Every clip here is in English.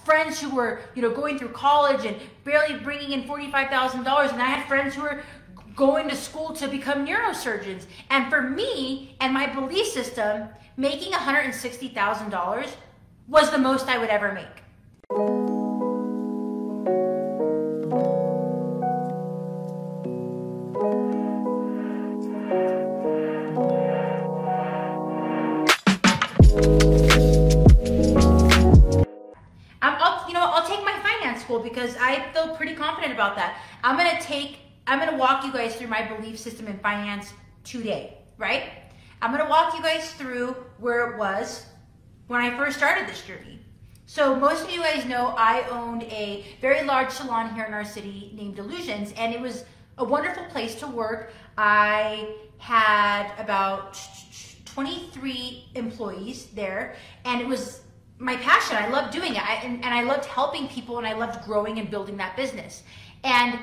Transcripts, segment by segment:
friends who were, going through college and barely bringing in $45,000. And I had friends who were going to school to become neurosurgeons. And for me and my belief system, making $160,000 was the most I would ever make. I'll take my finance school because I feel pretty confident about that. I'm gonna walk you guys through my belief system in finance today, right? I'm gonna walk you guys through where it was when I first started this journey. So most of you guys know I owned a very large salon here in our city named Illusions, and it was a wonderful place to work. I had about 23 employees there, and it was my passion. I loved doing it, and I loved helping people, and I loved growing and building that business. And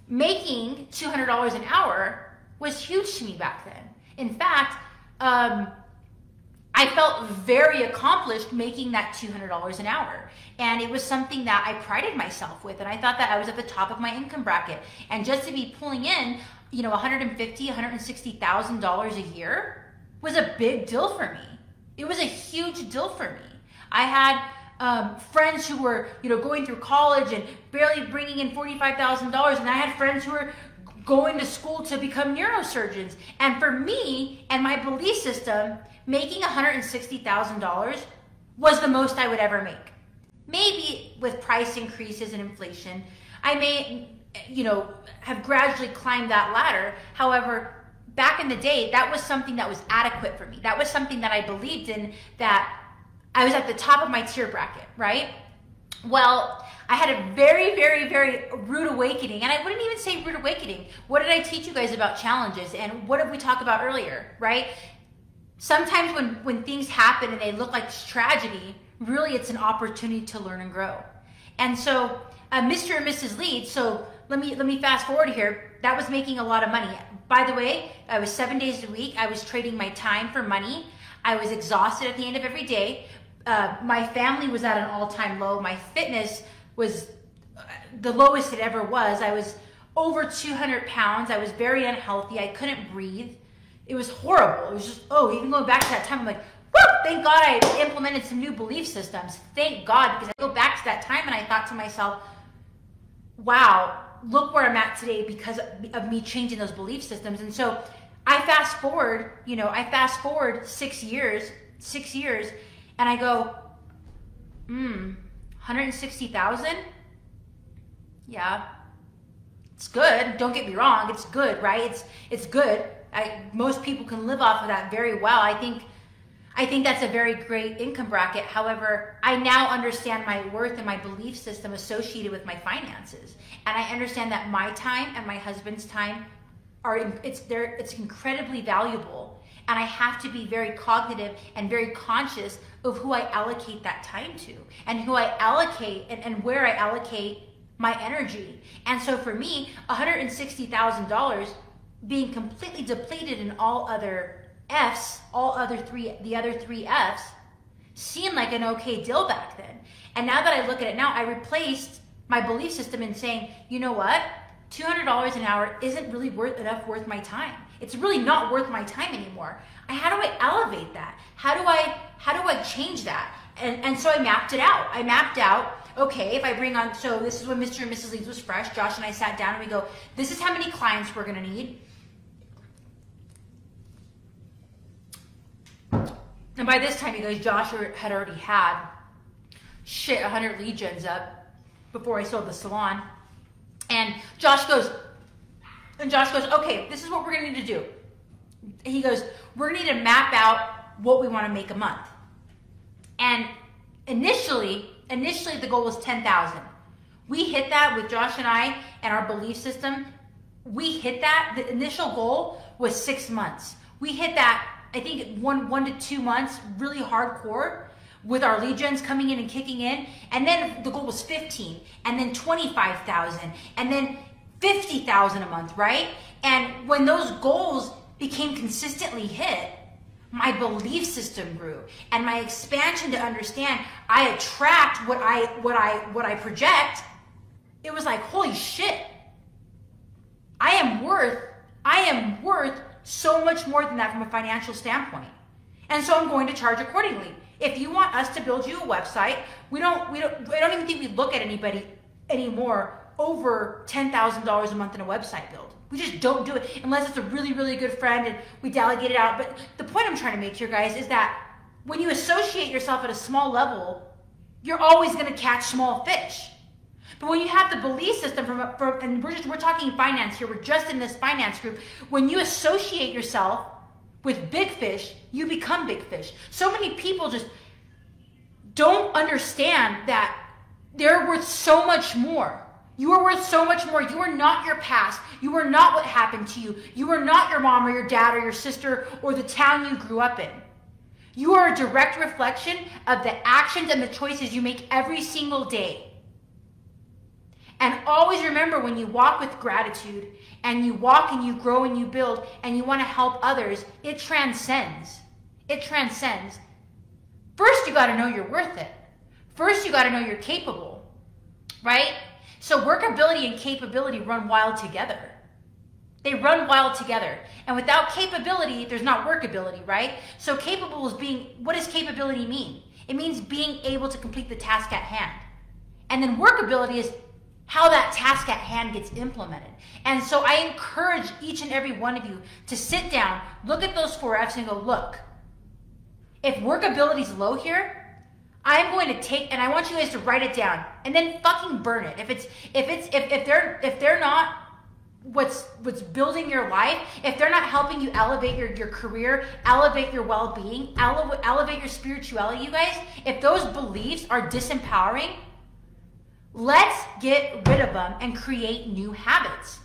making $200 an hour was huge to me back then. In fact, I felt very accomplished making that $200 an hour. And it was something that I prided myself with. And I thought that I was at the top of my income bracket. And just to be pulling in, $150,000, $160,000 a year was a big deal for me. It was a huge deal for me. I had friends who were, going through college and barely bringing in $45,000. And I had friends who were going to school to become neurosurgeons. And for me and my belief system, making $160,000 was the most I would ever make. Maybe with price increases and inflation, I may, have gradually climbed that ladder. However, back in the day, that was something that was adequate for me. That was something that I believed in, that I was at the top of my tier bracket, right? Well, I had a very, very, very rude awakening. And I wouldn't even say rude awakening. What did I teach you guys about challenges? And what did we talk about earlier, right? Sometimes when things happen and they look like tragedy, really it's an opportunity to learn and grow. And so Mr. and Mrs. Lead, so let me fast forward here. That was making a lot of money. By the way, I was 7 days a week. I was trading my time for money. I was exhausted at the end of every day. My family was at an all-time low. My fitness was the lowest it ever was. I was over 200 pounds. I was very unhealthy. I couldn't breathe. It was horrible. It was just, even going back to that time, I'm like, woo, thank God I implemented some new belief systems. Thank God, because I go back to that time and I thought to myself, wow, look where I'm at today because of me changing those belief systems. And so I fast forward 6 years, and I go, 160,000? Yeah, it's good. Don't get me wrong. It's good, right? It's good. Most people can live off of that very well. I think that's a very great income bracket. However, I now understand my worth and my belief system associated with my finances. And I understand that my time and my husband's time it's incredibly valuable. And I have to be very cognitive and very conscious of who I allocate that time to, and who I allocate and where I allocate my energy. And so for me, $160,000 being completely depleted in all other F's, the other three F's, seemed like an okay deal back then. And now that I look at it now, I replaced my belief system in saying, you know what? $200 an hour isn't really worth my time. It's really not worth my time anymore. How do I elevate that? How do I change that? And so I mapped it out. I mapped out, okay, if I bring on, so this is when Mr. and Mrs. Leeds was fresh. Josh and I sat down and we go, this is how many clients we're gonna need. And by this time, you guys, Josh had already had 100 lead gens up before I sold the salon. And Josh goes, okay, this is what we're gonna need to do. He goes, we're gonna need to map out what we wanna make a month. And initially the goal was 10,000. We hit that with Josh and I and our belief system. We hit that. The initial goal was 6 months. We hit that, I think, one to 2 months, really hardcore, with our lead gens coming in and kicking in. And then the goal was 15, and then 25,000, and then 50,000 a month, right? And when those goals became consistently hit, my belief system grew, and my expansion to understand I attract what I project. It was like, holy shit, I am worth so much more than that from a financial standpoint. And so I'm going to charge accordingly. If you want us to build you a website, I don't even think we look at anybody anymore over $10,000 a month in a website build. We just don't do it unless it's a really, really good friend and we delegate it out. But the point I'm trying to make here, guys, is that when you associate yourself at a small level, you're always going to catch small fish. But when you have the belief system and we're talking finance here, we're just in this finance group. When you associate yourself with big fish, you become big fish. So many people just don't understand that they're worth so much more. You are worth so much more. You are not your past. You are not what happened to you. You are not your mom or your dad or your sister or the town you grew up in. You are a direct reflection of the actions and the choices you make every single day. And always remember, when you walk with gratitude and you walk and you grow and you build and you want to help others, it transcends. It transcends. First, you got to know you're worth it. First, you got to know you're capable, right? So workability and capability run wild together. They run wild together. And without capability, there's not workability, right? So capable is what does capability mean? It means being able to complete the task at hand. And then workability is how that task at hand gets implemented. And so I encourage each and every one of you to sit down, look at those 4 F's and go, look, if workability is low here, I'm going to take, and I want you guys to write it down and then fucking burn it. If they're not what's building your life, if they're not helping you elevate your career, elevate your well-being, elevate your spirituality, you guys, if those beliefs are disempowering, let's get rid of them and create new habits.